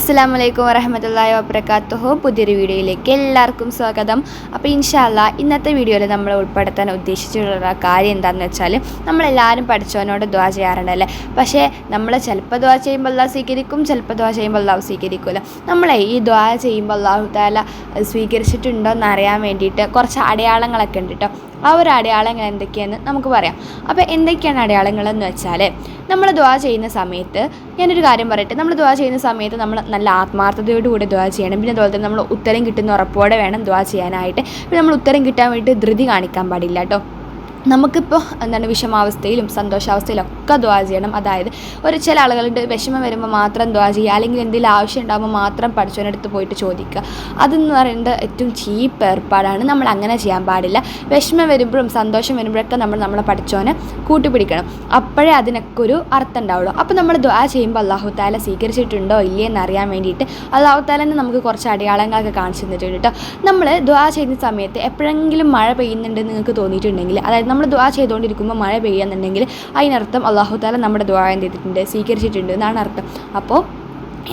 അസ്സലാമു അലൈക്കും വറഹ്മത്തുള്ളാഹി വബറകാതുഹു. പുതിയൊരു വീഡിയോയിലേക്ക് എല്ലാവർക്കും സ്വാഗതം. അപ്പോൾ ഇൻഷാ അല്ലാഹ് ഇന്നത്തെ വീഡിയോയിൽ നമ്മൾ ഉൾപ്പെടുത്താൻ ഉദ്ദേശിച്ചിട്ടുള്ള കാര്യം എന്താണെന്ന് വെച്ചാൽ, നമ്മളെല്ലാവരും പഠിച്ചവനോട് ദുആ ചെയ്യാറുണ്ടല്ലേ. പക്ഷേ നമ്മൾ ചിലപ്പോൾ ദുആ ചെയ്യുമ്പോൾ അല്ലാഹ് സ്വീകരിക്കും, ചിലപ്പോൾ ദുആ ചെയ്യുമ്പോൾ അല്ലാഹ് സ്വീകരിക്കില്ല. നമ്മളെ ഈ ദുആ ചെയ്യുമ്പോൾ അല്ലാഹു തആല സ്വീകരിച്ചിട്ടുണ്ടോ എന്ന് അറിയാൻ വേണ്ടിയിട്ട് കുറച്ച് അടയാളങ്ങളൊക്കെ ഉണ്ട് കേട്ടോ. ആ ഒരു അടയാളങ്ങൾ എന്തൊക്കെയാണെന്ന് നമുക്ക് പറയാം. അപ്പോൾ എന്തൊക്കെയാണ് അടയാളങ്ങളെന്ന് വെച്ചാൽ, നമ്മൾ ദുആ ചെയ്യുന്ന സമയത്ത് ഞാനൊരു കാര്യം പറയട്ടെ. നമ്മൾ ദുആ ചെയ്യുന്ന സമയത്ത് നമ്മൾ നല്ല ആത്മാർത്ഥതയോടുകൂടി ദുആ ചെയ്യണം. പിന്നെ അതുപോലെ തന്നെ നമ്മൾ ഉത്തരം കിട്ടുന്ന ഉറപ്പോടെ വേണം ദുആ ചെയ്യാനായിട്ട്. പിന്നെ നമ്മൾ ഉത്തരം കിട്ടാൻ വേണ്ടി ധൃതി കാണിക്കാൻ പാടില്ല കേട്ടോ. നമുക്കിപ്പോൾ വിഷമാവസ്ഥയിലും സന്തോഷാവസ്ഥയിലും ഒക്കെ ദുആ ചെയ്യണം. അതായത് ചില ആളുകളുണ്ട്, വിഷമം വരുമ്പോൾ മാത്രം ദുആ ചെയ്യുക, അല്ലെങ്കിൽ എന്തെങ്കിലും ആവശ്യം ഉണ്ടാകുമ്പോൾ മാത്രം പഠിച്ചവനടുത്ത് പോയിട്ട് ചോദിക്കുക. അതെന്ന് പറയുന്നത് ഏറ്റവും ചീപ്പ് ഏർപ്പാടാണ്. നമ്മൾ അങ്ങനെ ചെയ്യാൻ പാടില്ല. വിഷമം വരുമ്പോഴും സന്തോഷം വരുമ്പോഴൊക്കെ നമ്മൾ നമ്മളെ പഠിച്ചവനെ കൂട്ടിപ്പിടിക്കണം. അപ്പോഴേ അതിനൊക്കെ ഒരു അർത്ഥം ഉണ്ടാവുള്ളൂ. അപ്പോൾ നമ്മൾ ദുആ ചെയ്യുമ്പോൾ അല്ലാഹു തആല സ്വീകരിച്ചിട്ടുണ്ടോ ഇല്ലേ എന്നറിയാൻ വേണ്ടിയിട്ട് അല്ലാഹു തആല തന്നെ നമുക്ക് കുറച്ച് അടയാളങ്ങളൊക്കെ കാണിച്ചു തന്നിട്ടുണ്ട് കേട്ടോ. നമ്മൾ ദുആ ചെയ്യുന്ന സമയത്ത് എപ്പോഴെങ്കിലും മഴ പെയ്യുന്നുണ്ടെന്ന് നിങ്ങൾക്ക് തോന്നിയിട്ടുണ്ടെങ്കിൽ, അതായത് നമ്മൾ ദുആ ചെയ്തുകൊണ്ടിരിക്കുമ്പോൾ മഴ പെയ്യുന്നുണ്ടെങ്കിൽ അതിനർത്ഥം അല്ലാഹു തആല നമ്മുടെ ദുആ എന്ത് ചെയ്തിട്ടുണ്ട്, സ്വീകരിച്ചിട്ടുണ്ട് എന്നാണ് അർത്ഥം. അപ്പോൾ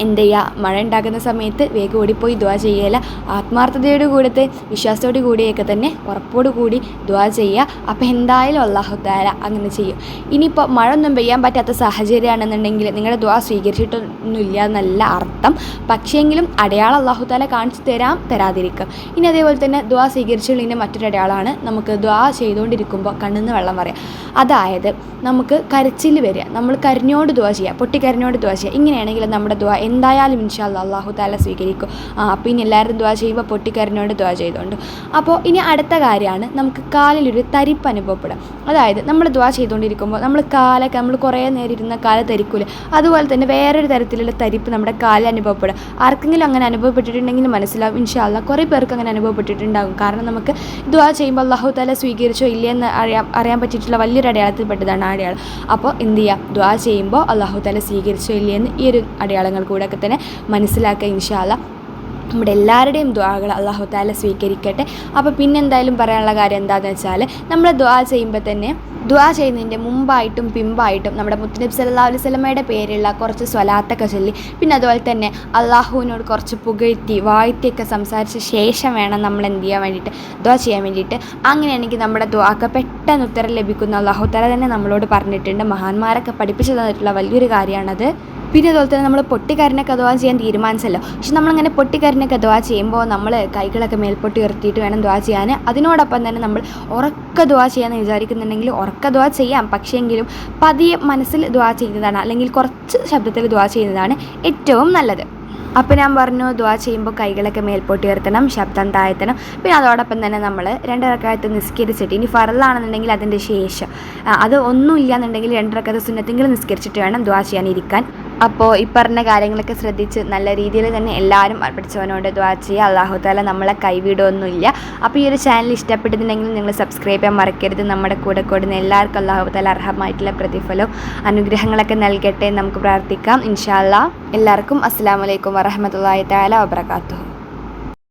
എന്ത് ചെയ്യുക, മഴ ഉണ്ടാകുന്ന സമയത്ത് വേഗം ഓടിപ്പോയി ദുആ ചെയ്യല. ആത്മാർത്ഥതയോട് കൂടത്തെ വിശ്വാസത്തോടു കൂടിയൊക്കെ തന്നെ ഉറപ്പോടു കൂടി ദുആ ചെയ്യുക. അപ്പോൾ എന്തായാലും അല്ലാഹു തആല അങ്ങനെ ചെയ്യും. ഇനിയിപ്പോൾ മഴ ഒന്നും പെയ്യാൻ പറ്റാത്ത സാഹചര്യമാണെന്നുണ്ടെങ്കിൽ നിങ്ങളുടെ ദുആ സ്വീകരിച്ചിട്ടൊന്നുമില്ല എന്നല്ല അർത്ഥം. പക്ഷേങ്കിലും അടയാളം അല്ലാഹു തആല കാണിച്ചു തരാതിരിക്കും. ഇനി അതേപോലെ തന്നെ ദുആ സ്വീകരിച്ചുള്ളതിൻ്റെ മറ്റൊരു അടയാളമാണ് നമുക്ക് ദുആ ചെയ്തുകൊണ്ടിരിക്കുമ്പോൾ കണ്ണിന്ന് വെള്ളം വരിക. അതായത് നമുക്ക് കരച്ചിൽ വരിക, നമ്മൾ കരഞ്ഞോട് ദുആ ചെയ്യുക, പൊട്ടിക്കരഞ്ഞോട് ദുആ ചെയ്യുക. ഇങ്ങനെയാണെങ്കിൽ നമ്മുടെ ദുആ എന്തായാലും ഇൻഷാ അല്ലാഹ് അല്ലാഹു തആല സ്വീകരിക്കും. അപ്പോൾ ഇനി എല്ലാവരും ദുആ ചെയ്യുമ്പോൾ പൊട്ടിക്കരഞ്ഞോട് ദുആ ചെയ്തുകൊണ്ട്. അപ്പോൾ ഇനി അടുത്ത കാര്യമാണ്, നമുക്ക് കാലിലൊരു തരിപ്പ് അനുഭവപ്പെടും. അതായത് നമ്മൾ ദുആ ചെയ്തുകൊണ്ടിരിക്കുമ്പോൾ നമ്മൾ കുറേ നേരം ഇരുന്ന കാല് തരിക്കൂല, അതുപോലെ തന്നെ വേറൊരു തരത്തിലുള്ള തരിപ്പ് നമ്മുടെ കാലിൽ അനുഭവപ്പെടും. ആർക്കെങ്കിലും അങ്ങനെ അനുഭവപ്പെട്ടിട്ടുണ്ടെങ്കിൽ മനസ്സിലാവും ഇൻഷാ അല്ലാഹ് കുറേ പേർക്ക് അങ്ങനെ അനുഭവപ്പെട്ടിട്ടുണ്ടാകും. കാരണം നമുക്ക് ദുആ ചെയ്യുമ്പോൾ അല്ലാഹു തആല സ്വീകരിച്ചോ ഇല്ലയെന്ന് അറിയാൻ പറ്റിയിട്ടുള്ള വലിയൊരു അടയാളത്തിൽപ്പെട്ടതാണ് ആ അടയാളം. അപ്പോൾ എന്ത് ചെയ്യുക, ദുആ ചെയ്യുമ്പോൾ അല്ലാഹു തആല സ്വീകരിച്ചോ ഇല്ലയെന്ന് ഈ ഒരു അടയാളങ്ങൾ കൂടെയൊക്കെ തന്നെ മനസ്സിലാക്കുക. ഇൻഷാ അല്ലാഹ് നമ്മുടെ എല്ലാവരുടെയും ദുആകൾ അല്ലാഹു തആല സ്വീകരിക്കട്ടെ. അപ്പോൾ പിന്നെ എന്തായാലും പറയാനുള്ള കാര്യം എന്താണെന്ന് വെച്ചാൽ, നമ്മൾ ദുആ ചെയ്യുമ്പോൾ തന്നെ ദുആ ചെയ്യുന്നതിൻ്റെ മുമ്പായിട്ടും പിമ്പായിട്ടും നമ്മുടെ മുത്തുനബി സല്ലല്ലാഹു അലൈഹി വസല്ലമയുടെ പേരുള്ള കുറച്ച് സ്വലാത്തൊക്കെ ചൊല്ലി, പിന്നെ അതുപോലെ തന്നെ അള്ളാഹുവിനോട് കുറച്ച് പുകഴ്ത്തി വാഴ്ത്തിയൊക്കെ സംസാരിച്ച ശേഷം വേണം നമ്മൾ എന്ത് ചെയ്യാൻ വേണ്ടിയിട്ട്, ദുആ ചെയ്യാൻ വേണ്ടിയിട്ട്. അങ്ങനെയാണെങ്കിൽ നമ്മുടെ ദുആക്ക് പെട്ടെന്ന് ഉത്തരം ലഭിക്കുന്ന അല്ലാഹു തആല തന്നെ നമ്മളോട് പറഞ്ഞിട്ടുണ്ട്. മഹാന്മാരൊക്കെ പഠിപ്പിച്ചു തന്നിട്ടുള്ള വലിയൊരു കാര്യമാണത്. പിന്നെ അതുപോലെ തന്നെ നമ്മൾ പൊട്ടിക്കരഞ്ഞൊക്കെ ദുആ ചെയ്യാൻ തീരുമാനിച്ചല്ലോ. പക്ഷെ നമ്മളങ്ങനെ പൊട്ടിക്കരഞ്ഞൊക്കെ ദുആ ചെയ്യുമ്പോൾ നമ്മൾ കൈകളൊക്കെ മേൽപ്പൊട്ടി ഉയർത്തിയിട്ട് വേണം ദുആ ചെയ്യാൻ. അതിനോടൊപ്പം തന്നെ നമ്മൾ ഉറക്കെ ദുആ ചെയ്യാമെന്ന് വിചാരിക്കുന്നുണ്ടെങ്കിൽ ഉറക്കെ ദുആ ചെയ്യാം. പക്ഷേങ്കിലും പതിയെ മനസ്സിൽ ദുആ ചെയ്യുന്നതാണ്, അല്ലെങ്കിൽ കുറച്ച് ശബ്ദത്തിൽ ദുആ ചെയ്യുന്നതാണ് ഏറ്റവും നല്ലത്. അപ്പോൾ ഞാൻ പറഞ്ഞു, ദുആ ചെയ്യുമ്പോൾ കൈകളൊക്കെ മേൽപോട്ട് ഉയർത്തണം, ശബ്ദം താഴ്ത്തണം. പിന്നെ അതോടൊപ്പം തന്നെ നമ്മൾ 2 റക്അത്ത് നിസ്കരിച്ചിട്ട്, ഇനി ഫർളാണെന്നുണ്ടെങ്കിൽ അതിൻ്റെ ശേഷം, അത് ഒന്നുമില്ല എന്നുണ്ടെങ്കിൽ 2 റക്അത്ത് സുന്നത്തെങ്കിലും നിസ്കരിച്ചിട്ട് വേണം ദുആ ചെയ്യാനിരിക്കാൻ. അപ്പോൾ ഈ പറഞ്ഞ കാര്യങ്ങളൊക്കെ ശ്രദ്ധിച്ച് നല്ല രീതിയിൽ തന്നെ എല്ലാവരും പഠിച്ചവനോട് ദുആ ചെയ്യുക. അല്ലാഹു തആല നമ്മളെ കൈവിടൊന്നുമില്ല. അപ്പോൾ ഈ ഒരു ചാനൽ ഇഷ്ടപ്പെട്ടിട്ടുണ്ടെങ്കിൽ നിങ്ങൾ സബ്സ്ക്രൈബ് ചെയ്യാൻ മറക്കരുത്. നമ്മുടെ കൂടെ കൂടുന്ന എല്ലാവർക്കും അല്ലാഹു തആല അർഹമായിട്ടുള്ള പ്രതിഫലവും അനുഗ്രഹങ്ങളൊക്കെ നൽകട്ടെ. നമുക്ക് പ്രാർത്ഥിക്കാം ഇൻഷാ അല്ലാഹ്. എല്ലാവർക്കും അസ്സലാമു അലൈക്കും വറഹ്മത്തുള്ളാഹി തആല വബറകാതുഹു.